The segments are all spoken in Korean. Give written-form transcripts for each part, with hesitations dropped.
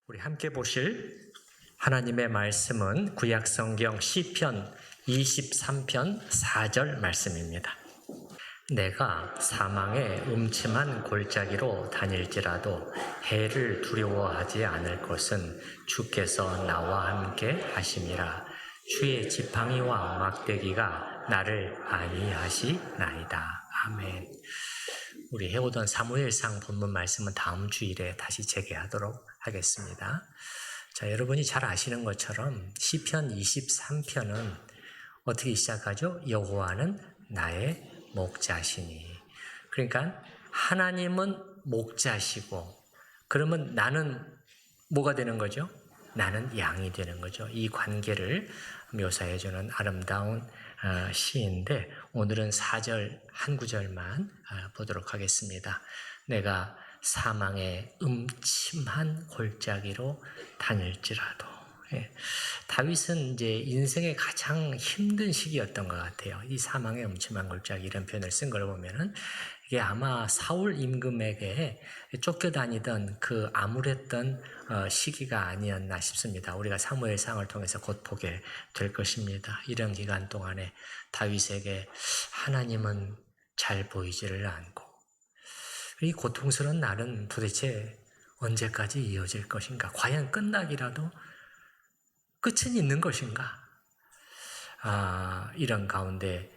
우리 함께 보실 하나님의 말씀은 구약성경 시편 23편 4절 말씀입니다. 내가 사망의 음침한 골짜기로 다닐지라도 해를 두려워하지 않을 것은 주께서 나와 함께 하심이라. 주의 지팡이와 막대기가 나를 안위하시나이다. 아멘. 우리 해오던 사무엘상 본문 말씀은 다음 주일에 다시 재개하도록 하겠습니다. 자, 여러분이 잘 아시는 것처럼 시편 23편은 어떻게 시작하죠? 여호와는 나의 목자시니. 그러니까 하나님은 목자시고, 그러면 나는 뭐가 되는 거죠? 나는 양이 되는 거죠. 이 관계를 묘사해주는 아름다운 시인데, 오늘은 4절 한 구절만 보도록 하겠습니다. 내가 사망의 음침한 골짜기로 다닐지라도. 다윗은 이제 인생의 가장 힘든 시기였던 것 같아요. 이 사망의 음침한 골짜기 이런 표현을 쓴 걸 보면은 이게 아마 사울 임금에게 쫓겨다니던 그 암울했던 시기가 아니었나 싶습니다. 우리가 사무엘상을 통해서 곧 보게 될 것입니다. 이런 기간 동안에 다윗에게 하나님은 잘 보이지를 않고, 이 고통스러운 날은 도대체 언제까지 이어질 것인가? 과연 끝나기라도 끝은 있는 것인가? 이런 가운데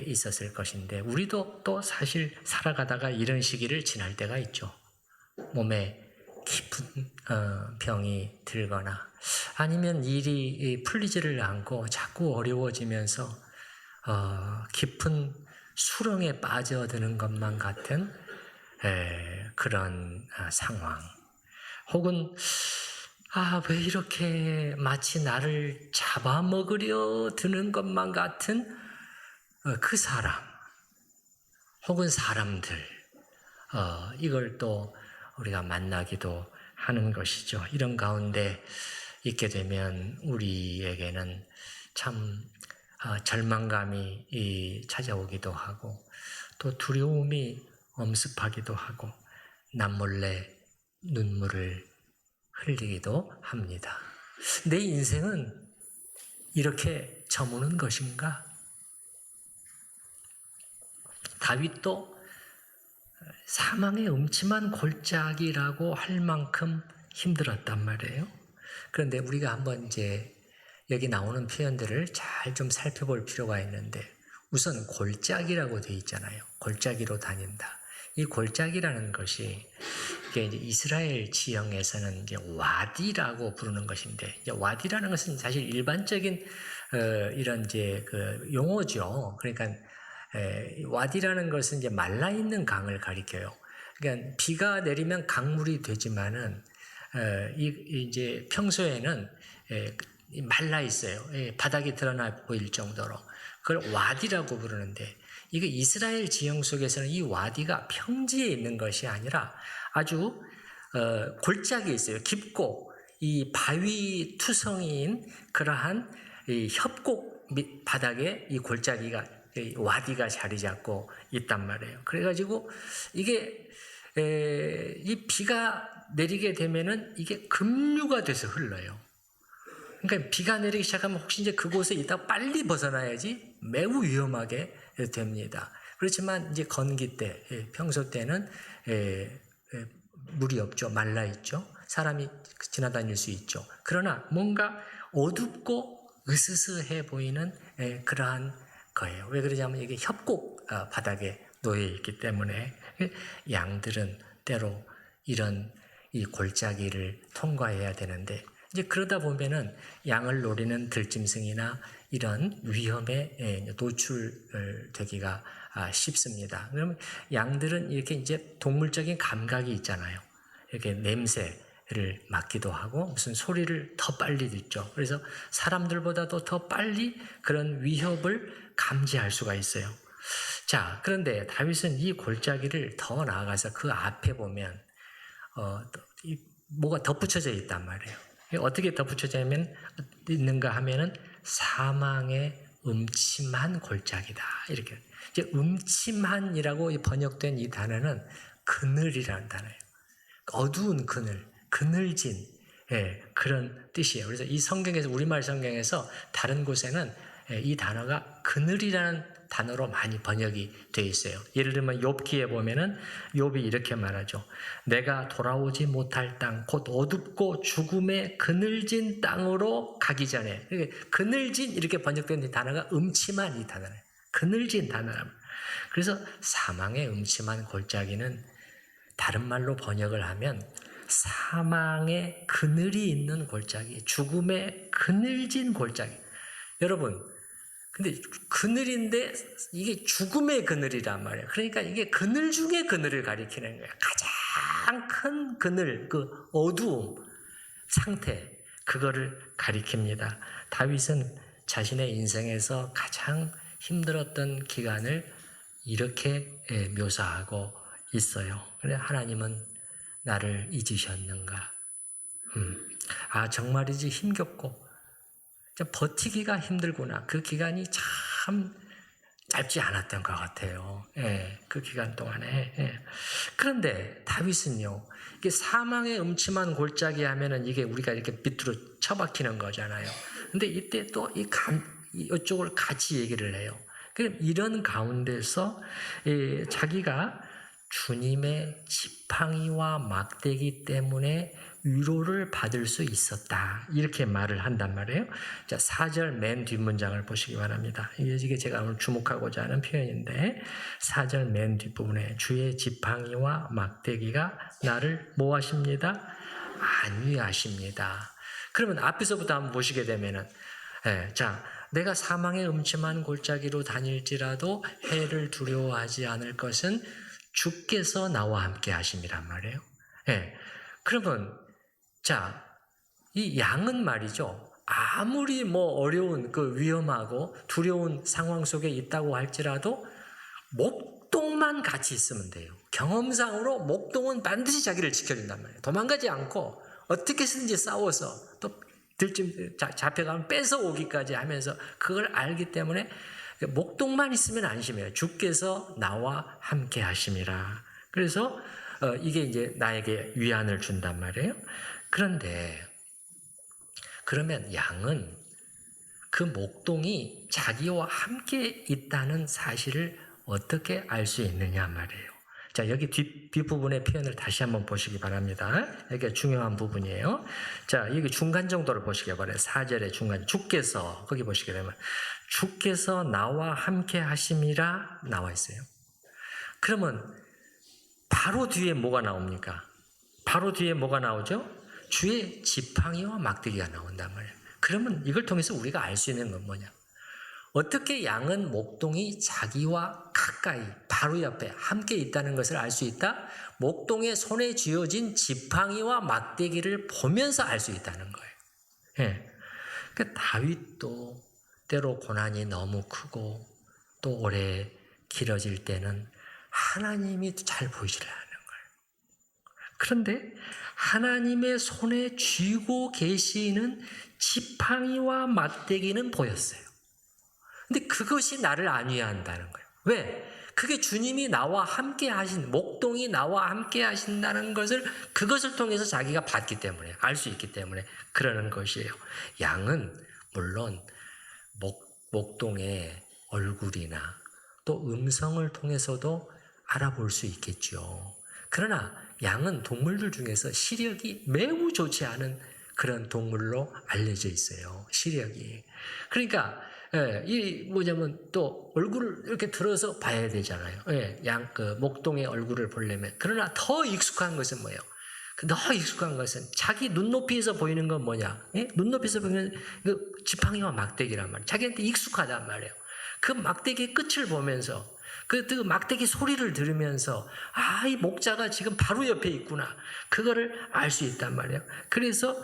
있었을 것인데, 우리도 또 사실 살아가다가 이런 시기를 지날 때가 있죠. 몸에 깊은 병이 들거나 아니면 일이 풀리지를 않고 자꾸 어려워지면서 깊은 수렁에 빠져드는 것만 같은 그런 상황, 혹은 왜 이렇게 마치 나를 잡아먹으려 드는 것만 같은 그 사람, 혹은 사람들, 이걸 또 우리가 만나기도 하는 것이죠. 이런 가운데 있게 되면 우리에게는 참 절망감이 찾아오기도 하고, 또 두려움이 엄습하기도 하고, 남몰래 눈물을 흘리기도 합니다. 내 인생은 이렇게 저무는 것인가? 다윗도 사망의 음침한 골짜기라고 할 만큼 힘들었단 말이에요. 그런데 우리가 한번 이제 여기 나오는 표현들을 잘 좀 살펴볼 필요가 있는데, 우선 골짜기라고 되어 있잖아요. 골짜기로 다닌다. 이 골짜기라는 것이 이게 이제 이스라엘 지형에서는 이제 와디라고 부르는 것인데, 이제 와디라는 것은 사실 일반적인 이런 이제 그 용어죠. 그러니까 와디라는 것은 이제 말라 있는 강을 가리켜요. 그러니까 비가 내리면 강물이 되지만은 이제 평소에는 말라 있어요. 바닥이 드러나 보일 정도로. 그걸 와디라고 부르는데, 이게 이스라엘 지형 속에서는 이 와디가 평지에 있는 것이 아니라 아주 골짜기에 있어요. 깊고 이 바위 투성이인 그러한 이 협곡 바닥에 이 골짜기가, 이 와디가 자리 잡고 있단 말이에요. 그래가지고 이게 이 비가 내리게 되면은 이게 급류가 돼서 흘러요. 그러니까 비가 내리기 시작하면 혹시 이제 그곳에 있다가 빨리 벗어나야지 매우 위험하게 됩니다. 그렇지만 이제 건기 때, 평소 때는 물이 없죠. 말라 있죠. 사람이 지나다닐 수 있죠. 그러나 뭔가 어둡고 으스스해 보이는 그러한 거예요. 왜 그러냐면 이게 협곡 바닥에 놓여 있기 때문에 양들은 때로 이런 이 골짜기를 통과해야 되는데, 이제 그러다 보면은 양을 노리는 들짐승이나 이런 위험에 노출되기가 쉽습니다. 그러면 양들은 이렇게 이제 동물적인 감각이 있잖아요. 이렇게 냄새를 맡기도 하고 무슨 소리를 더 빨리 듣죠. 그래서 사람들보다도 더 빨리 그런 위협을 감지할 수가 있어요. 자, 그런데 다윗은 이 골짜기를 더 나아가서 그 앞에 보면 뭐가 덧붙여져 있단 말이에요. 어떻게 덧붙여져 있는가 하면은 사망의 음침한 골짜기다. 이렇게. 이제 음침한이라고 번역된 이 단어는 그늘이라는 단어예요. 어두운 그늘, 그늘진, 그런 뜻이에요. 그래서 이 성경에서, 우리말 성경에서 다른 곳에는 이 단어가 그늘이라는 단어로 많이 번역이 되어 있어요. 예를 들면 욥기에 보면은 욥이 이렇게 말하죠. 내가 돌아오지 못할 땅, 곧 어둡고 죽음의 그늘진 땅으로 가기 전에. 그늘진 이렇게 번역된 이 단어가 음침한 이 단어예요. 그늘진 단어랍니다. 그래서 사망의 음침한 골짜기는 다른 말로 번역을 하면 사망의 그늘이 있는 골짜기, 죽음의 그늘진 골짜기. 여러분, 근데 그늘인데 이게 죽음의 그늘이란 말이에요. 그러니까 이게 그늘 중에 그늘을 가리키는 거예요. 가장 큰 그늘, 그 어두움 상태, 그거를 가리킵니다. 다윗은 자신의 인생에서 가장 힘들었던 기간을 이렇게 묘사하고 있어요. 그래, 하나님은 나를 잊으셨는가? 정말이지 힘겹고 버티기가 힘들구나. 그 기간이 참 짧지 않았던 것 같아요. 그 기간 동안에. 그런데 다윗은요, 이게 사망의 음침한 골짜기 하면은 이게 우리가 이렇게 밑으로 처박히는 거잖아요. 근데 이때 또 이쪽을 같이 얘기를 해요. 그럼 이런 가운데서 자기가 주님의 지팡이와 막대기 때문에 위로를 받을 수 있었다. 이렇게 말을 한단 말이에요. 자, 4절 맨 뒷문장을 보시기 바랍니다. 이게 제가 오늘 주목하고자 하는 표현인데 4절 맨 뒷부분에 주의 지팡이와 막대기가 나를 뭐 하십니다? 안위하십니다. 그러면 앞에서부터 한번 보시게 되면은 자, 내가 사망의 음침한 골짜기로 다닐지라도 해를 두려워하지 않을 것은 주께서 나와 함께 하심이란 말이에요. 그러면 자, 이 양은 말이죠. 아무리 어려운 그 위험하고 두려운 상황 속에 있다고 할지라도 목동만 같이 있으면 돼요. 경험상으로 목동은 반드시 자기를 지켜준단 말이에요. 도망가지 않고 어떻게 해서든지 싸워서 또 잡혀가면 뺏어오기까지 하면서 그걸 알기 때문에 목동만 있으면 안심해요. 주께서 나와 함께 하심이라. 그래서 이게 이제 나에게 위안을 준단 말이에요. 그런데 그러면 양은 그 목동이 자기와 함께 있다는 사실을 어떻게 알 수 있느냐 말이에요. 자, 여기 뒷부분의 표현을 다시 한번 보시기 바랍니다. 여기가 중요한 부분이에요. 자, 여기 중간 정도를 보시기 바랍니다. 4절의 중간. 주께서, 거기 보시게 되면, 주께서 나와 함께 하심이라 나와 있어요. 그러면, 바로 뒤에 뭐가 나옵니까? 바로 뒤에 뭐가 나오죠? 주의 지팡이와 막대기가 나온단 말이에요. 그러면 이걸 통해서 우리가 알 수 있는 건 뭐냐? 어떻게 양은 목동이 자기와 가까이 바로 옆에 함께 있다는 것을 알 수 있다? 목동의 손에 쥐어진 지팡이와 막대기를 보면서 알 수 있다는 거예요. 그러니까 다윗도 때로 고난이 너무 크고 또 오래 길어질 때는 하나님이 잘 보이질 않는 거예요. 그런데 하나님의 손에 쥐고 계시는 지팡이와 막대기는 보였어요. 근데 그것이 나를 안위한다는 거예요. 왜? 그게 주님이 나와 함께 하신, 목동이 나와 함께 하신다는 것을 그것을 통해서 자기가 봤기 때문에, 알 수 있기 때문에 그러는 것이에요. 양은 물론 목동의 얼굴이나 또 음성을 통해서도 알아볼 수 있겠죠. 그러나 양은 동물들 중에서 시력이 매우 좋지 않은 그런 동물로 알려져 있어요. 시력이. 그러니까 또 얼굴을 이렇게 들어서 봐야 되잖아요. 목동의 얼굴을 보려면. 그러나 더 익숙한 것은 뭐예요? 더 익숙한 것은 자기 눈높이에서 보이는 건 뭐냐? 눈높이에서 보이는 그 지팡이와 막대기란 말이에요. 자기한테 익숙하단 말이에요. 그 막대기의 끝을 보면서 그 막대기 소리를 들으면서 이 목자가 지금 바로 옆에 있구나. 그거를 알 수 있단 말이에요. 그래서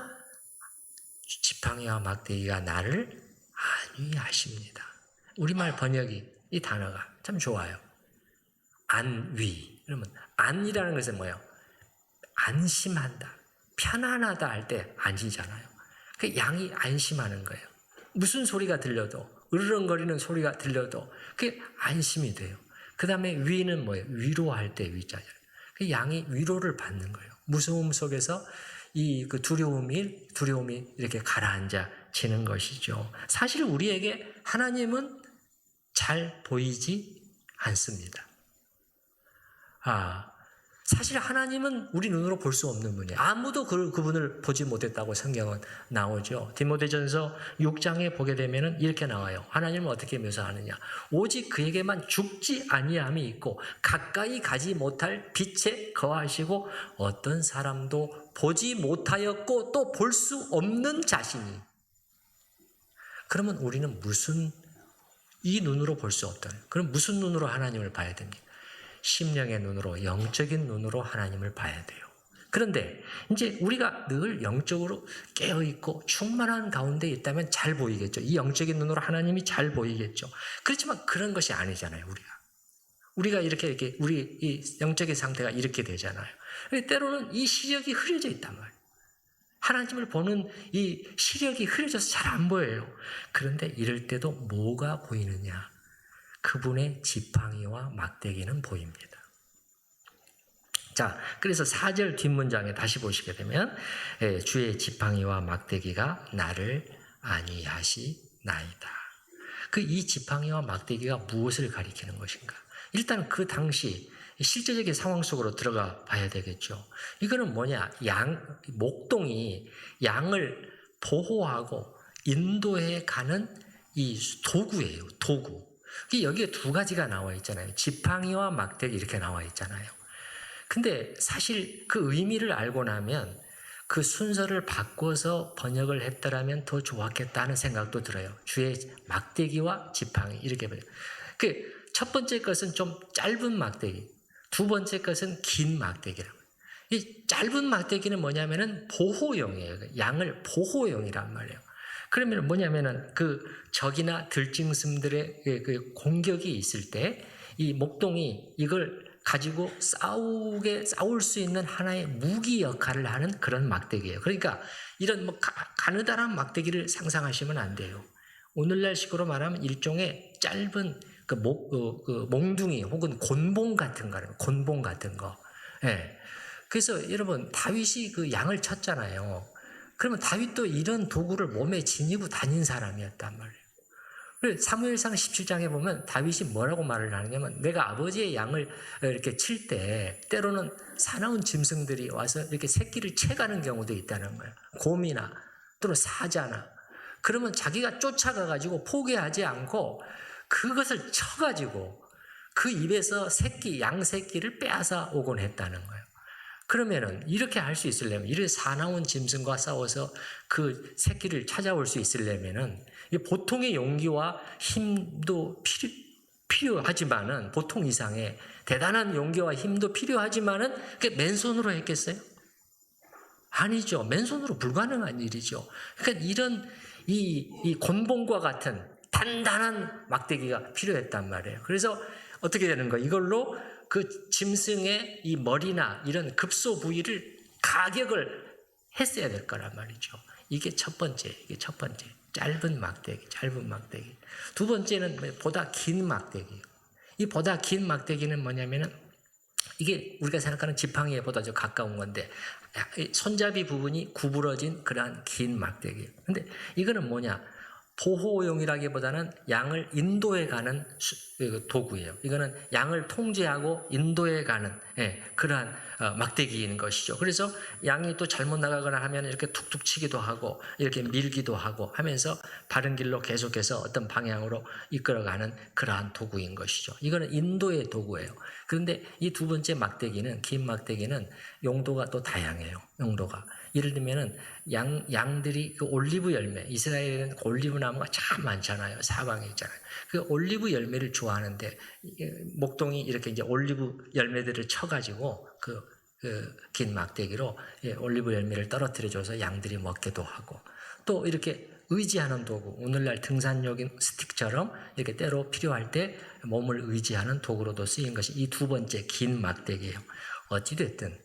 지팡이와 막대기가 나를 안위하십니다. 우리말 번역이 이 단어가 참 좋아요. 안위. 그러면 안이라는 것은 뭐예요? 안심한다. 편안하다 할 때 안이잖아요. 그 양이 안심하는 거예요. 무슨 소리가 들려도 으르렁거리는 소리가 들려도 그게 안심이 돼요. 그 다음에 위는 뭐예요? 위로할 때 위자잖아요. 그 양이 위로를 받는 거예요. 무서움 속에서 이 그 두려움이 이렇게 가라앉아지는 것이죠. 사실 우리에게 하나님은 잘 보이지 않습니다. 사실 하나님은 우리 눈으로 볼 수 없는 분이에요. 아무도 그분을 보지 못했다고 성경은 나오죠. 디모데전서 6장에 보게 되면은 이렇게 나와요. 하나님은 어떻게 묘사하느냐? 오직 그에게만 죽지 아니함이 있고 가까이 가지 못할 빛에 거하시고 어떤 사람도 보지 못하였고 또 볼 수 없는 자신이. 그러면 우리는 이 눈으로 볼 수 없다는. 그럼 무슨 눈으로 하나님을 봐야 됩니까? 심령의 눈으로, 영적인 눈으로 하나님을 봐야 돼요. 그런데 이제 우리가 늘 영적으로 깨어있고 충만한 가운데 있다면 잘 보이겠죠. 이 영적인 눈으로 하나님이 잘 보이겠죠. 그렇지만 그런 것이 아니잖아요, 우리가 이렇게 우리 이 영적인 상태가 이렇게 되잖아요. 때로는 이 시력이 흐려져 있단 말이에요. 하나님을 보는 이 시력이 흐려져서 잘 안 보여요. 그런데 이럴 때도 뭐가 보이느냐? 그분의 지팡이와 막대기는 보입니다. 자, 그래서 4절 뒷문장에 다시 보시게 되면 주의 지팡이와 막대기가 나를 안위하시나이다. 이 지팡이와 막대기가 무엇을 가리키는 것인가? 일단 그 당시 실제적인 상황 속으로 들어가 봐야 되겠죠. 이거는 뭐냐? 목동이 양을 보호하고 인도해 가는 이 도구예요. 도구. 여기에 두 가지가 나와 있잖아요. 지팡이와 막대기 이렇게 나와 있잖아요. 근데 사실 그 의미를 알고 나면 그 순서를 바꿔서 번역을 했더라면 더 좋았겠다는 생각도 들어요. 주의 막대기와 지팡이 이렇게 봐요. 첫 번째 것은 좀 짧은 막대기, 두 번째 것은 긴 막대기라고. 이 짧은 막대기는 뭐냐면은 보호용이에요. 양을 보호용이란 말이에요. 그러면 뭐냐면은 적이나 들짐승들의 그 공격이 있을 때 이 목동이 이걸 가지고 싸울 수 있는 하나의 무기 역할을 하는 그런 막대기예요. 그러니까 이런 가느다란 막대기를 상상하시면 안 돼요. 오늘날 식으로 말하면 일종의 짧은 몽둥이 혹은 곤봉 같은 거예요. 곤봉 같은 거. 예. 그래서 여러분 다윗이 그 양을 쳤잖아요. 그러면 다윗도 이런 도구를 몸에 지니고 다닌 사람이었단 말이에요. 사무엘상 17장에 보면 다윗이 뭐라고 말을 하느냐면 내가 아버지의 양을 이렇게 칠 때 때로는 사나운 짐승들이 와서 이렇게 새끼를 채가는 경우도 있다는 거예요. 곰이나 또는 사자나. 그러면 자기가 쫓아가가지고 포기하지 않고 그것을 쳐가지고 그 입에서 양 새끼를 빼앗아 오곤 했다는 거예요. 그러면은 이렇게 할 수 있으려면 이렇게 사나운 짐승과 싸워서 그 새끼를 찾아올 수 있으려면은 보통의 용기와 힘도 필요하지만은 보통 이상의 대단한 용기와 힘도 필요하지만은 그게 맨손으로 했겠어요? 아니죠. 맨손으로 불가능한 일이죠. 그러니까 이런 이 곤봉과 같은 단단한 막대기가 필요했단 말이에요. 그래서 어떻게 되는 거예요? 이걸로 그 짐승의 이 머리나 이런 급소 부위를 가격을 했어야 될 거란 말이죠. 이게 첫 번째. 짧은 막대기. 두 번째는 보다 긴 막대기. 이 보다 긴 막대기는 뭐냐면은 이게 우리가 생각하는 지팡이에 보다 좀 가까운 건데 손잡이 부분이 구부러진 그러한 긴 막대기. 근데 이거는 뭐냐? 보호용이라기보다는 양을 인도해 가는 도구예요. 이거는 양을 통제하고 인도해 가는 그러한 막대기인 것이죠. 그래서 양이 또 잘못 나가거나 하면 이렇게 툭툭 치기도 하고 이렇게 밀기도 하고 하면서 바른 길로 계속해서 어떤 방향으로 이끌어가는 그러한 도구인 것이죠. 이거는 인도의 도구예요. 그런데 이 두 번째 막대기는 긴 막대기는 용도가 또 다양해요. 용도가. 예를 들면은 양들이 그 올리브 열매, 이스라엘에는 올리브 나무가 참 많잖아요. 사방에 있잖아요. 그 올리브 열매를 좋아하는데 목동이 이렇게 이제 올리브 열매들을 쳐가지고 긴 막대기로 올리브 열매를 떨어뜨려줘서 양들이 먹기도 하고 또 이렇게 의지하는 도구, 오늘날 등산용인 스틱처럼 이렇게 때로 필요할 때 몸을 의지하는 도구로도 쓰인 것이 이 두 번째 긴 막대기예요. 어찌됐든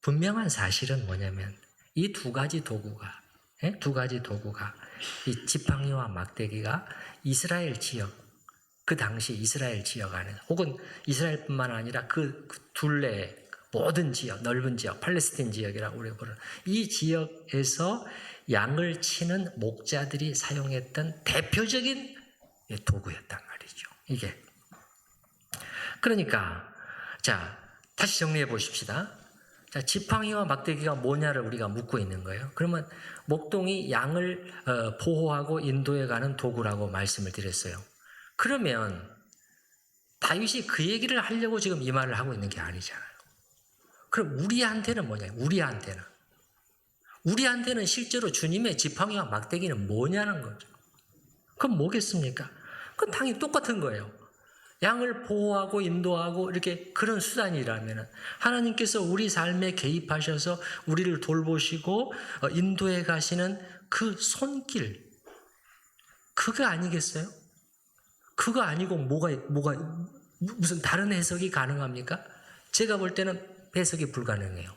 분명한 사실은 뭐냐면 이 두 가지 도구가 이 지팡이와 막대기가 이스라엘 지역, 그 당시 이스라엘 지역 안에 혹은 이스라엘뿐만 아니라 그 둘레 모든 지역, 넓은 지역, 팔레스틴 지역이라고 우리가 부르는 이 지역에서 양을 치는 목자들이 사용했던 대표적인 도구였단 말이죠. 이게. 그러니까 자, 다시 정리해 보십시다. 자, 지팡이와 막대기가 뭐냐를 우리가 묻고 있는 거예요. 그러면 목동이 양을 보호하고 인도해 가는 도구라고 말씀을 드렸어요. 그러면 다윗이 그 얘기를 하려고 지금 이 말을 하고 있는 게 아니잖아요. 그럼 우리한테는 뭐냐? 우리한테는 실제로 주님의 지팡이와 막대기는 뭐냐는 거죠. 그럼 뭐겠습니까? 그건 당연히 똑같은 거예요. 양을 보호하고 인도하고 이렇게 그런 수단이라면 하나님께서 우리 삶에 개입하셔서 우리를 돌보시고 인도해 가시는 그 손길, 그거 아니겠어요? 그거 아니고 뭐가 무슨 다른 해석이 가능합니까? 제가 볼 때는 해석이 불가능해요.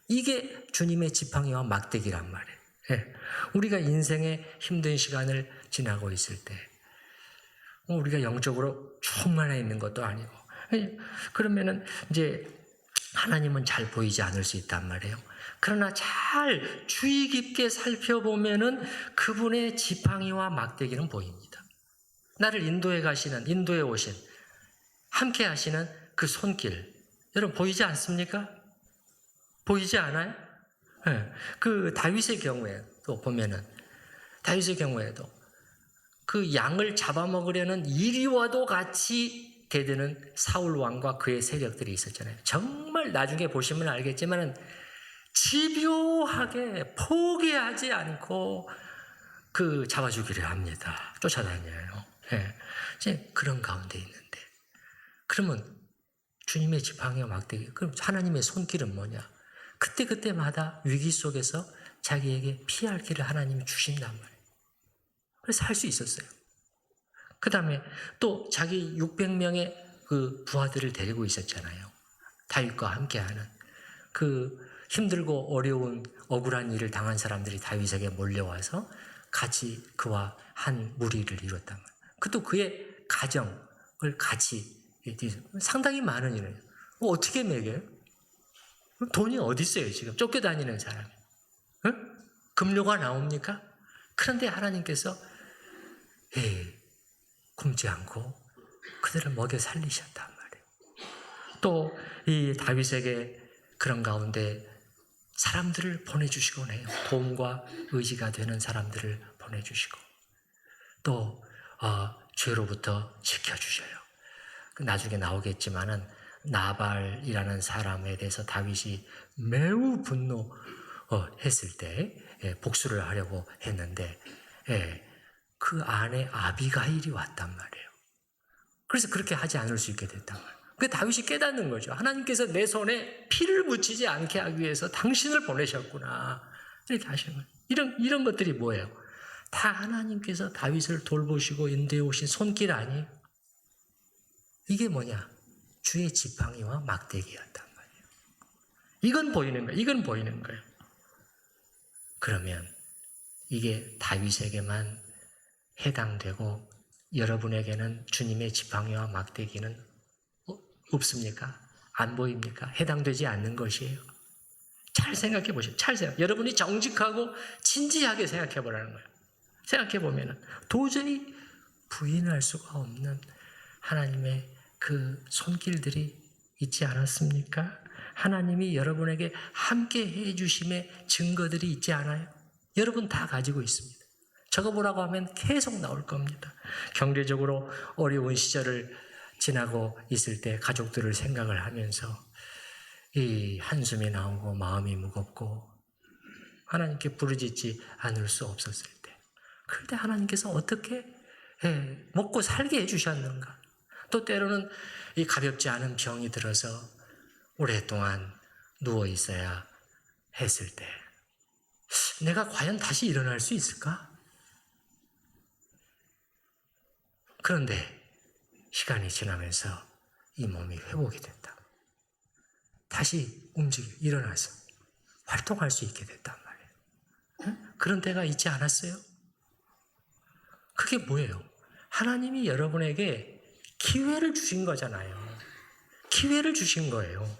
이게 주님의 지팡이와 막대기란 말이에요. 예. 우리가 인생의 힘든 시간을 지나고 있을 때 우리가 영적으로 충만해 있는 것도 아니고 그러면은 이제 하나님은 잘 보이지 않을 수 있단 말이에요. 그러나 잘 주의 깊게 살펴보면은 그분의 지팡이와 막대기는 보입니다. 나를 인도해 오신 함께 하시는 그 손길 여러분 보이지 않습니까? 보이지 않아요? 네. 그 다윗의 경우에도 보면은 다윗의 경우에도 그 양을 잡아먹으려는 이리와도 같이 대드는 사울 왕과 그의 세력들이 있었잖아요. 정말 나중에 보시면 알겠지만은 집요하게 포기하지 않고 그 잡아주기를 합니다. 쫓아다녀요. 네. 이제 그런 가운데 있는데 그러면 주님의 지팡이와 막대기, 그럼 하나님의 손길은 뭐냐? 그때마다 위기 속에서 자기에게 피할 길을 하나님이 주신단 말이에요. 그래서 할 수 있었어요. 그 다음에 또 자기 600명의 그 부하들을 데리고 있었잖아요. 다윗과 함께하는 그 힘들고 어려운 억울한 일을 당한 사람들이 다윗에게 몰려와서 같이 그와 한 무리를 이뤘단 말이에요. 그것도 그의 가정을 같이 상당히 많은 일이에요. 어떻게 먹여요? 돈이 어디 있어요 지금 쫓겨다니는 사람이. 응? 급료가 나옵니까? 그런데 하나님께서 굶지 않고 그들을 먹여 살리셨단 말이에요. 또 이 다윗에게 그런 가운데 사람들을 보내주시곤 해요. 도움과 의지가 되는 사람들을 보내주시고 또 죄로부터 지켜주셔요. 나중에 나오겠지만은 나발이라는 사람에 대해서 다윗이 매우 분노했을 때 복수를 하려고 했는데 그 아내 아비가일이 왔단 말이에요. 그래서 그렇게 하지 않을 수 있게 됐단 말이에요. 그 다윗이 깨닫는 거죠. 하나님께서 내 손에 피를 묻히지 않게 하기 위해서 당신을 보내셨구나. 이렇게 하시는 거예요. 이런 것들이 뭐예요? 다 하나님께서 다윗을 돌보시고 인도해 오신 손길 아니에요? 이게 뭐냐? 주의 지팡이와 막대기였단 말이에요. 이건 보이는 거예요. 그러면 이게 다윗에게만 해당되고 여러분에게는 주님의 지팡이와 막대기는 없습니까? 안 보입니까? 해당되지 않는 것이에요. 잘 생각해 보세요. 여러분이 정직하고 진지하게 생각해 보라는 거예요. 생각해 보면은 도저히 부인할 수가 없는 하나님의 그 손길들이 있지 않았습니까? 하나님이 여러분에게 함께 해주심의 증거들이 있지 않아요? 여러분 다 가지고 있습니다. 적어보라고 하면 계속 나올 겁니다. 경제적으로 어려운 시절을 지나고 있을 때 가족들을 생각을 하면서 이 한숨이 나오고 마음이 무겁고 하나님께 부르짖지 않을 수 없었을 때 그럴 때 하나님께서 어떻게 먹고 살게 해주셨는가? 또 때로는 이 가볍지 않은 병이 들어서 오랫동안 누워 있어야 했을 때 내가 과연 다시 일어날 수 있을까? 그런데 시간이 지나면서 이 몸이 회복이 됐다. 다시 일어나서 활동할 수 있게 됐단 말이에요. 그런 때가 있지 않았어요? 그게 뭐예요? 하나님이 여러분에게 기회를 주신 거잖아요. 기회를 주신 거예요.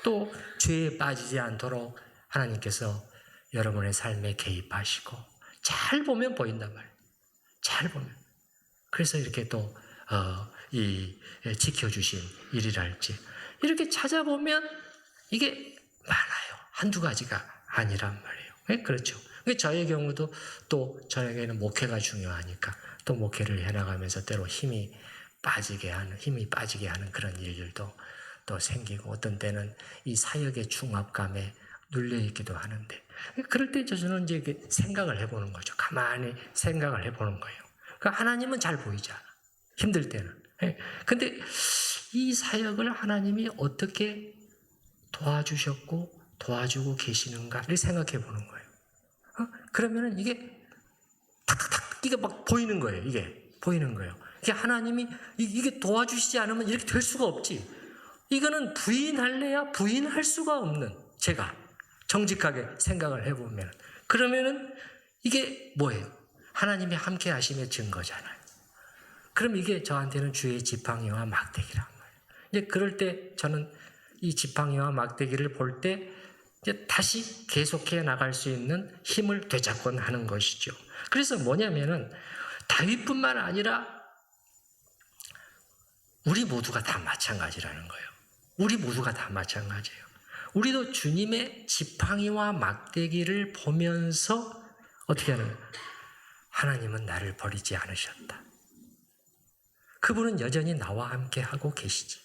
또 죄에 빠지지 않도록 하나님께서 여러분의 삶에 개입하시고 잘 보면 보인단 말이에요. 잘 보면. 그래서 이렇게 또 지켜주신 일이랄지 이렇게 찾아보면 이게 많아요. 한두 가지가 아니란 말이에요. 네? 그렇죠. 저의 경우도 또 저에게는 목회가 중요하니까 또 목회를 해나가면서 때로 힘이 빠지게 하는 그런 일들도 또 생기고 어떤 때는 이 사역의 중압감에 눌려있기도 하는데 그럴 때 저는 이제 이렇게 생각을 해보는 거죠. 가만히 생각을 해보는 거예요. 그러니까 하나님은 잘 보이잖아. 힘들 때는. 근데 이 사역을 하나님이 어떻게 도와주셨고 도와주고 계시는가를 생각해 보는 거예요. 그러면은 이게 탁탁탁 이게 막 보이는 거예요. 이게 보이는 거예요. 이게 하나님이 이게 도와주시지 않으면 이렇게 될 수가 없지. 이거는 부인할래야 부인할 수가 없는 제가 정직하게 생각을 해보면 그러면은 이게 뭐예요? 하나님이 함께 하심의 증거잖아요. 그럼 이게 저한테는 주의 지팡이와 막대기란 말이에요. 이제 그럴 때 저는 이 지팡이와 막대기를 볼 때 이제 다시 계속해 나갈 수 있는 힘을 되찾곤 하는 것이죠. 그래서 뭐냐면은 다윗뿐만 아니라 우리 모두가 다 마찬가지라는 거예요. 우리 모두가 다 마찬가지예요. 우리도 주님의 지팡이와 막대기를 보면서 어떻게 하는 거예요? 하나님은 나를 버리지 않으셨다. 그분은 여전히 나와 함께 하고 계시지.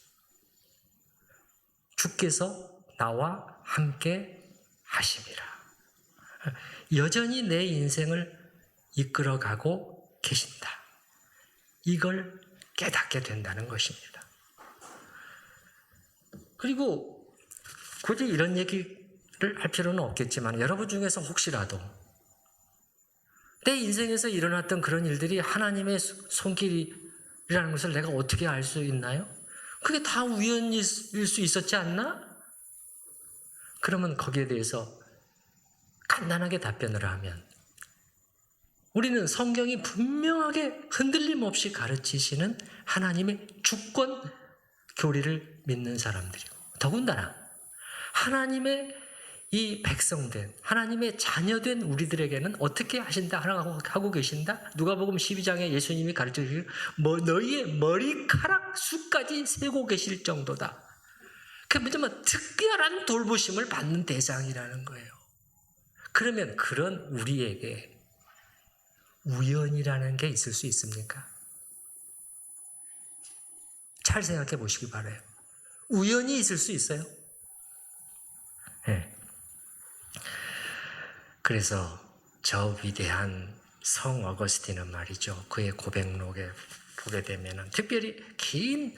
주께서 나와 함께 하심이라. 여전히 내 인생을 이끌어가고 계신다. 이걸 깨닫게 된다는 것입니다. 그리고 굳이 이런 얘기를 할 필요는 없겠지만 여러분 중에서 혹시라도 내 인생에서 일어났던 그런 일들이 하나님의 손길이라는 것을 내가 어떻게 알 수 있나요? 그게 다 우연일 수 있었지 않나? 그러면 거기에 대해서 간단하게 답변을 하면 우리는 성경이 분명하게 흔들림 없이 가르치시는 하나님의 주권 교리를 믿는 사람들이고 더군다나 하나님의 이 백성된 하나님의 자녀된 우리들에게는 어떻게 하신다 하고 계신다? 누가복음 12장에 예수님이 가르쳐주시길 너희의 머리카락 수까지 세고 계실 정도다. 그게 뭐냐면 특별한 돌보심을 받는 대상이라는 거예요. 그러면 그런 우리에게 우연이라는 게 있을 수 있습니까? 잘 생각해 보시기 바라요. 우연이 있을 수 있어요? 네. 그래서 저 위대한 성 어거스틴은 말이죠. 그의 고백록에 보게 되면은 특별히 긴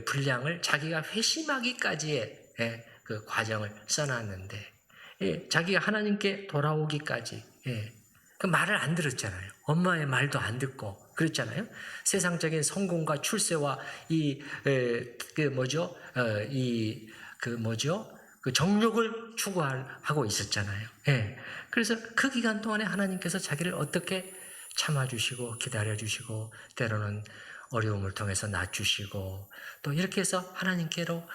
분량을 자기가 회심하기까지의 그 과정을 써놨는데 자기가 하나님께 돌아오기까지 그 말을 안 들었잖아요. 엄마의 말도 안 듣고 그랬잖아요. 세상적인 성공과 출세와 그 정욕을 추구하고 있었잖아요. 그래서 그 기간 동안에 하나님께서 자기를 어떻게 참아주시고 기다려주시고 때로는 어려움을 통해서 낮추시고 또 이렇게 해서 하나님께로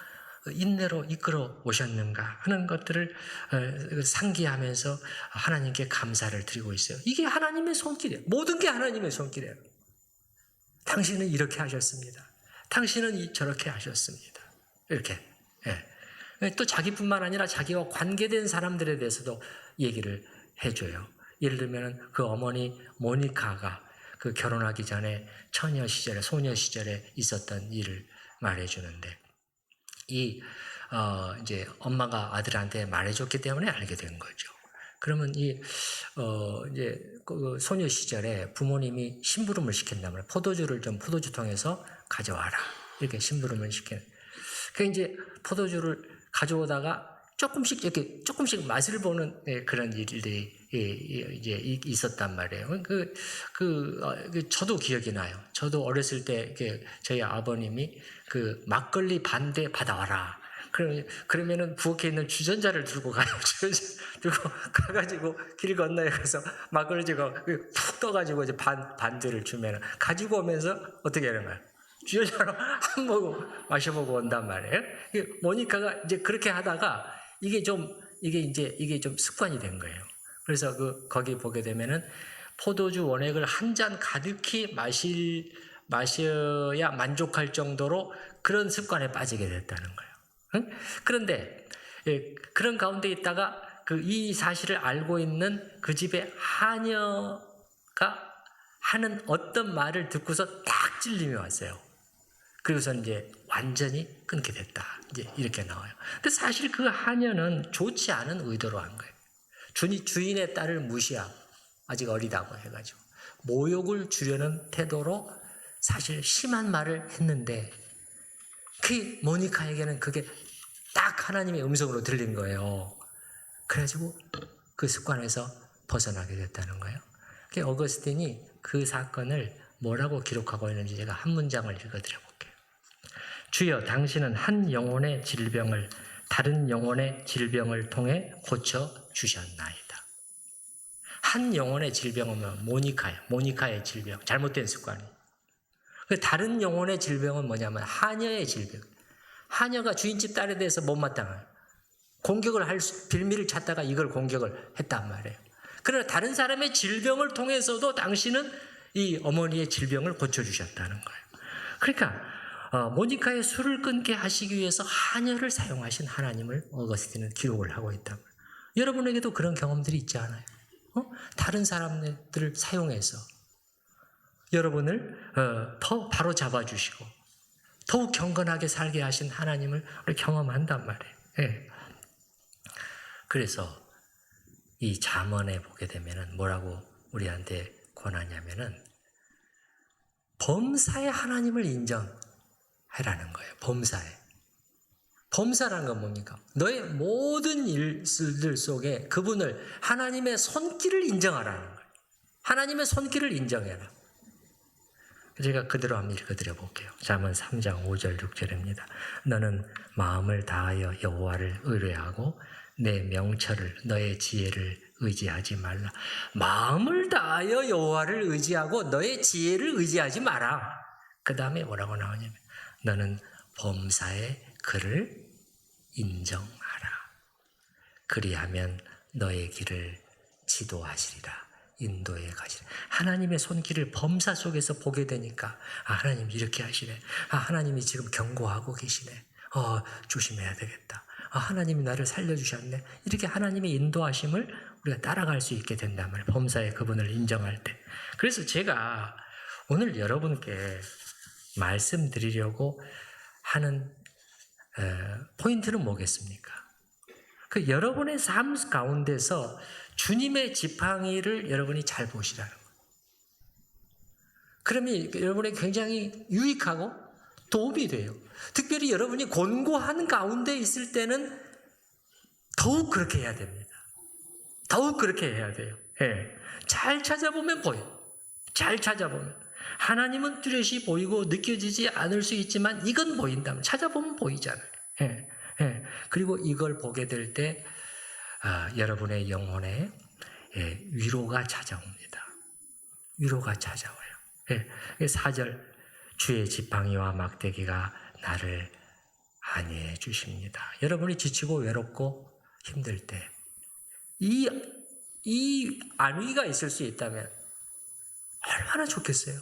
인내로 이끌어 오셨는가 하는 것들을 상기하면서 하나님께 감사를 드리고 있어요. 이게 하나님의 손길이에요. 모든 게 하나님의 손길이에요. 당신은 이렇게 하셨습니다. 당신은 저렇게 하셨습니다. 이렇게. 또 자기뿐만 아니라 자기와 관계된 사람들에 대해서도 얘기를 해줘요. 예를 들면 그 어머니 모니카가 그 결혼하기 전에 소녀 시절에 있었던 일을 말해주는데 이제 엄마가 아들한테 말해줬기 때문에 알게 된 거죠. 그러면 이제 그 소녀 시절에 부모님이 심부름을 시킨단 말이에요. 포도주통에서 가져와라. 이렇게 심부름을 시키는. 그 이제 포도주를 가져오다가 조금씩 맛을 보는 그런 일들이 이제 있었단 말이에요. 저도 기억이 나요. 저도 어렸을 때 저희 아버님이 그 막걸리 반대 받아와라. 그러면은 부엌에 있는 주전자를 들고 가요. 들고 가가지고 길 건너에 가서 막걸리 푹 떠가지고 이제 반주를 주면은 가지고 오면서 어떻게 하는 거야? 주여처럼 한 모금 마셔보고 온단 말이에요. 모니카가 이제 그렇게 하다가 이게 좀 습관이 된 거예요. 그래서 거기 보게 되면은 포도주 원액을 한 잔 가득히 마셔야 만족할 정도로 그런 습관에 빠지게 됐다는 거예요. 응? 그런데 그런 가운데 있다가 이 사실을 알고 있는 그 집의 하녀가 하는 어떤 말을 듣고서 딱 찔림이 왔어요. 그리고서 이제 완전히 끊게 됐다. 이제 이렇게 나와요. 근데 사실 그 하녀는 좋지 않은 의도로 한 거예요. 주인의 딸을 무시하고 아직 어리다고 해가지고 모욕을 주려는 태도로 사실 심한 말을 했는데 그 모니카에게는 그게 딱 하나님의 음성으로 들린 거예요. 그래가지고 그 습관에서 벗어나게 됐다는 거예요. 어거스틴이 그 사건을 뭐라고 기록하고 있는지 제가 한 문장을 읽어드려 볼게요. 주여, 당신은 한 영혼의 질병을 다른 영혼의 질병을 통해 고쳐 주셨나이다. 한 영혼의 질병은 모니카예요. 모니카의 질병, 잘못된 습관이. 다른 영혼의 질병은 뭐냐면 하녀의 질병. 하녀가 주인집 딸에 대해서 못마땅해요. 공격을 할 빌미를 찾다가 이걸 공격을 했단 말이에요. 그러나 다른 사람의 질병을 통해서도 당신은 이 어머니의 질병을 고쳐주셨다는 거예요. 그러니까 모니카의 술을 끊게 하시기 위해서 하녀를 사용하신 하나님을 어거스틴은 기록을 하고 있다고. 여러분에게도 그런 경험들이 있지 않아요? 다른 사람들을 사용해서 여러분을 더 바로 잡아주시고 더욱 경건하게 살게 하신 하나님을 경험한단 말이에요. 예. 그래서 이 잠언에 보게 되면은 뭐라고 우리한테 권하냐면은 범사의 하나님을 인정하라는 거예요. 범사에. 범사라는 건 뭡니까? 너의 모든 일들 속에 그분을 하나님의 손길을 인정하라는 거예요. 하나님의 손길을 인정해라. 제가 그대로 한번 읽어드려 볼게요. 잠언 3장 5절 6절입니다. 너는 마음을 다하여 여호와를 의뢰하고 내 명철을 너의 지혜를 의지하지 말라. 마음을 다하여 여호와를 의지하고 너의 지혜를 의지하지 마라. 그 다음에 뭐라고 나오냐면 너는 범사의 그를 인정하라. 그리하면 너의 길을 지도하시리라. 인도에 가시라. 하나님의 손길을 범사 속에서 보게 되니까 하나님 이렇게 하시네. 하나님이 지금 경고하고 계시네. 조심해야 되겠다. 하나님이 나를 살려주셨네. 이렇게 하나님의 인도하심을 우리가 따라갈 수 있게 된단 말이에요. 범사의 그분을 인정할 때. 그래서 제가 오늘 여러분께 말씀드리려고 하는 포인트는 뭐겠습니까? 여러분의 삶 가운데서 주님의 지팡이를 여러분이 잘 보시라는 거예요. 그러면 여러분에게 굉장히 유익하고 도움이 돼요. 특별히 여러분이 곤고한 가운데 있을 때는 더욱 그렇게 해야 됩니다. 더욱 그렇게 해야 돼요. 예. 잘 찾아보면 보여요. 잘 찾아보면. 하나님은 뚜렷이 보이고 느껴지지 않을 수 있지만 이건 보인다면 찾아보면 보이잖아요. 예. 예. 그리고 이걸 보게 될 때 여러분의 영혼에 위로가 찾아옵니다. 위로가 찾아와요. 예. 4절 주의 지팡이와 막대기가 나를 안위해 주십니다. 여러분이 지치고 외롭고 힘들 때 이 안위가 있을 수 있다면 얼마나 좋겠어요.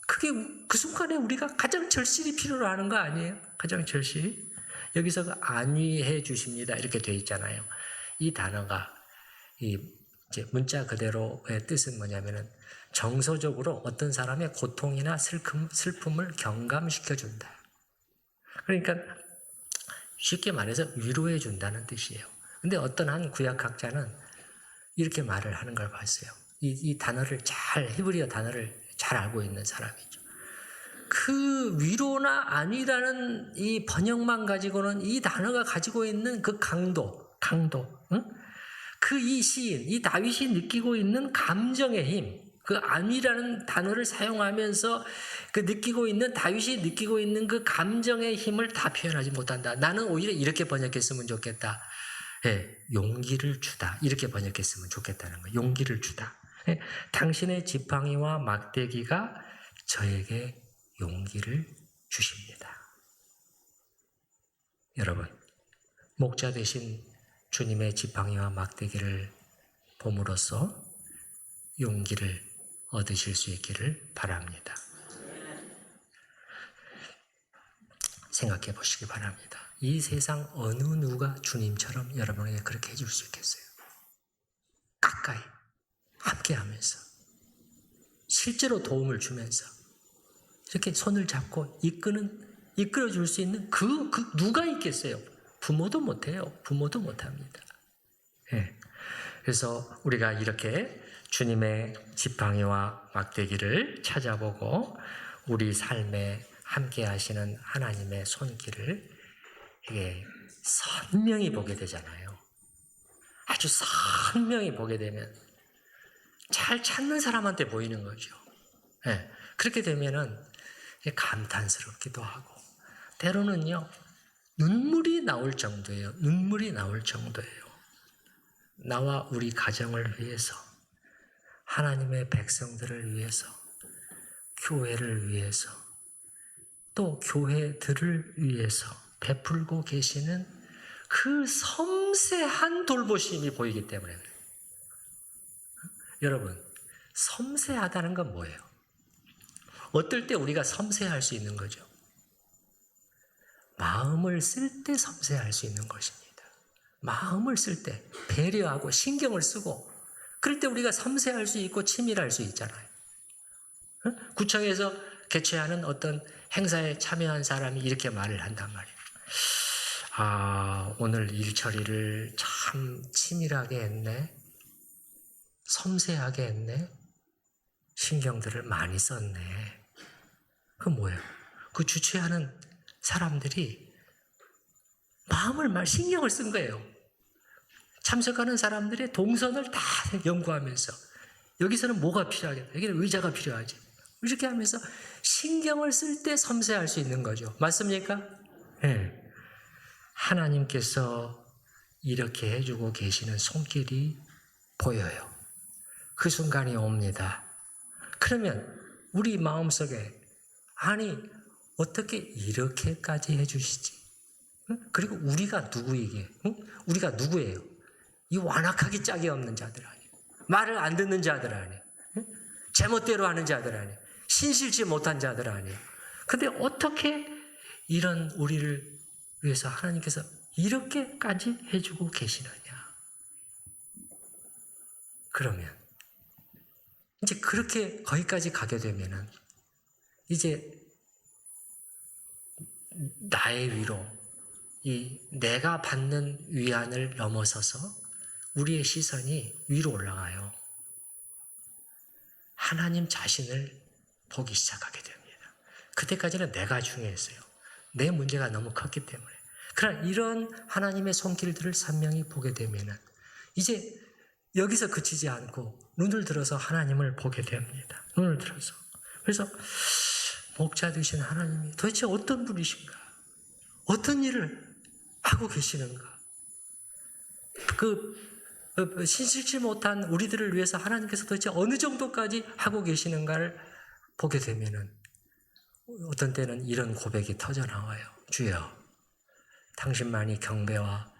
그게 그 순간에 우리가 가장 절실히 필요로 하는 거 아니에요? 가장 절실히. 여기서 그 안위해 주십니다. 이렇게 되어 있잖아요. 이 단어가 이제 문자 그대로의 뜻은 뭐냐면은 정서적으로 어떤 사람의 고통이나 슬픔을 경감시켜 준다. 그러니까 쉽게 말해서 위로해 준다는 뜻이에요. 근데 어떤 한 구약학자는 이렇게 말을 하는 걸 봤어요. 이 단어를 히브리어 단어를 잘 알고 있는 사람이죠. 그 위로나 안위라는 이 번역만 가지고는 이 단어가 가지고 있는 그 강도, 응? 그 이 시인, 이 다윗이 느끼고 있는 감정의 힘, 그 안위라는 단어를 사용하면서 다윗이 느끼고 있는 그 감정의 힘을 다 표현하지 못한다. 나는 오히려 이렇게 번역했으면 좋겠다. 용기를 주다. 이렇게 번역했으면 좋겠다는 거예요. 용기를 주다. 당신의 지팡이와 막대기가 저에게 용기를 주십니다. 여러분, 목자 되신 주님의 지팡이와 막대기를 봄으로써 용기를 얻으실 수 있기를 바랍니다. 생각해 보시기 바랍니다. 이 세상 어느 누가 주님처럼 여러분에게 그렇게 해줄 수 있겠어요? 가까이 함께하면서 실제로 도움을 주면서 이렇게 손을 잡고 이끌어줄 수 있는 그 누가 있겠어요? 부모도 못해요. 부모도 못합니다. 네. 그래서 우리가 이렇게 주님의 지팡이와 막대기를 찾아보고 우리 삶에 함께 하시는 하나님의 손길을 이게 선명히 보게 되잖아요. 아주 선명히 보게 되면 잘 찾는 사람한테 보이는 거죠. 네. 그렇게 되면은 감탄스럽기도 하고 때로는요 눈물이 나올 정도예요. 눈물이 나올 정도예요. 나와 우리 가정을 위해서, 하나님의 백성들을 위해서, 교회를 위해서, 또 교회들을 위해서 베풀고 계시는 그 섬세한 돌보심이 보이기 때문에 그래요. 여러분, 섬세하다는 건 뭐예요? 어떨 때 우리가 섬세할 수 있는 거죠? 마음을 쓸 때 섬세할 수 있는 것입니다. 마음을 쓸 때 배려하고 신경을 쓰고 그럴 때 우리가 섬세할 수 있고 치밀할 수 있잖아요. 구청에서 개최하는 어떤 행사에 참여한 사람이 이렇게 말을 한단 말이에요. 아, 오늘 일 처리를 참 치밀하게 했네. 섬세하게 했네. 신경들을 많이 썼네. 그 뭐예요? 그 주최하는 사람들이 마음을 신경을 쓴 거예요. 참석하는 사람들의 동선을 다 연구하면서 여기서는 뭐가 필요하겠다. 여기는 의자가 필요하지. 이렇게 하면서 신경을 쓸 때 섬세할 수 있는 거죠. 맞습니까? 네. 하나님께서 이렇게 해주고 계시는 손길이 보여요. 그 순간이 옵니다. 그러면 우리 마음속에 아니 어떻게 이렇게까지 해주시지? 그리고 우리가 누구이게? 우리가 누구예요? 이 완악하기 짝이 없는 자들 아니에요. 말을 안 듣는 자들 아니에요. 제멋대로 하는 자들 아니에요. 신실치 못한 자들 아니에요. 근데 어떻게 이런 우리를 위해서 하나님께서 이렇게까지 해주고 계시느냐? 그러면 이제 그렇게 거기까지 가게 되면은 이제 나의 위로, 이 내가 받는 위안을 넘어서서 우리의 시선이 위로 올라가요. 하나님 자신을 보기 시작하게 됩니다. 그때까지는 내가 중요했어요. 내 문제가 너무 컸기 때문에. 그러나 이런 하나님의 손길들을 선명히 보게 되면은 이제 여기서 그치지 않고 눈을 들어서 하나님을 보게 됩니다. 눈을 들어서. 그래서 목자 되신 하나님이 도대체 어떤 분이신가? 어떤 일을 하고 계시는가? 신실치 못한 우리들을 위해서 하나님께서 도대체 어느 정도까지 하고 계시는가를 보게 되면은 어떤 때는 이런 고백이 터져 나와요. 주여, 당신만이 경배와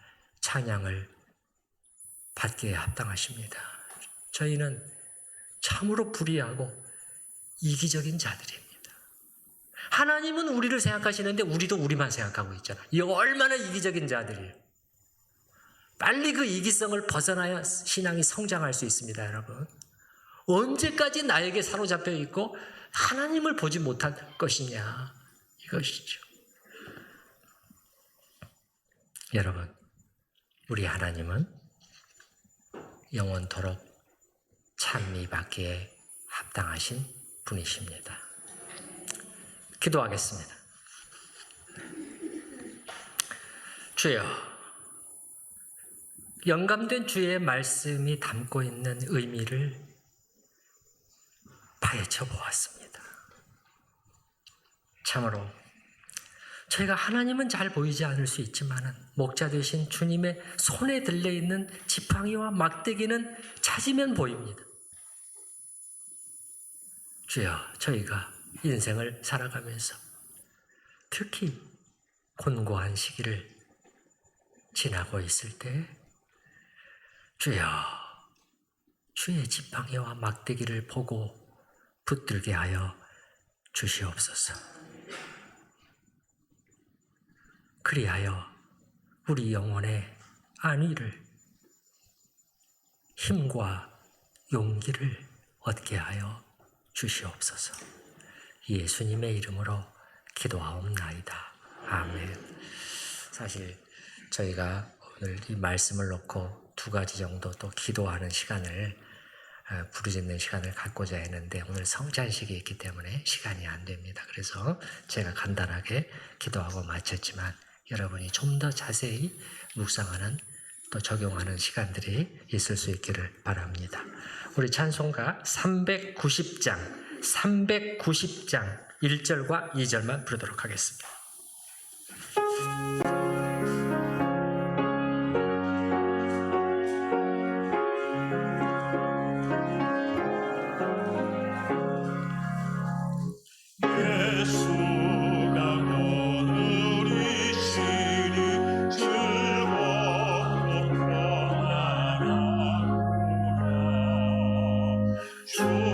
찬양을 받기에 합당하십니다. 저희는 참으로 불의하고 이기적인 자들입니다. 하나님은 우리를 생각하시는데 우리도 우리만 생각하고 있잖아요. 이 얼마나 이기적인 자들이에요. 빨리 그 이기성을 벗어나야 신앙이 성장할 수 있습니다, 여러분. 언제까지 나에게 사로잡혀 있고 하나님을 보지 못할 것이냐, 이것이죠. 여러분, 우리 하나님은 영원토록 찬미받기에 합당하신 분이십니다. 기도하겠습니다. 주여, 영감된 주의 말씀이 담고 있는 의미를 파헤쳐 보았습니다. 참으로 저희가 하나님은 잘 보이지 않을 수 있지만 목자 되신 주님의 손에 들려있는 지팡이와 막대기는 찾으면 보입니다. 주여, 저희가 인생을 살아가면서 특히 곤고한 시기를 지나고 있을 때 주여 주의 지팡이와 막대기를 보고 붙들게 하여 주시옵소서. 그리하여 우리 영혼의 안위를 힘과 용기를 얻게 하여 주시옵소서. 예수님의 이름으로 기도하옵나이다. 아멘. 사실 저희가 오늘 이 말씀을 놓고 두 가지 정도 또 기도하는 시간을 부르짖는 시간을 갖고자 했는데 오늘 성찬식이 있기 때문에 시간이 안 됩니다. 그래서 제가 간단하게 기도하고 마쳤지만 여러분이 좀 더 자세히 묵상하는 또 적용하는 시간들이 있을 수 있기를 바랍니다. 우리 찬송가 390장 1절과 2절만 부르도록 하겠습니다. 주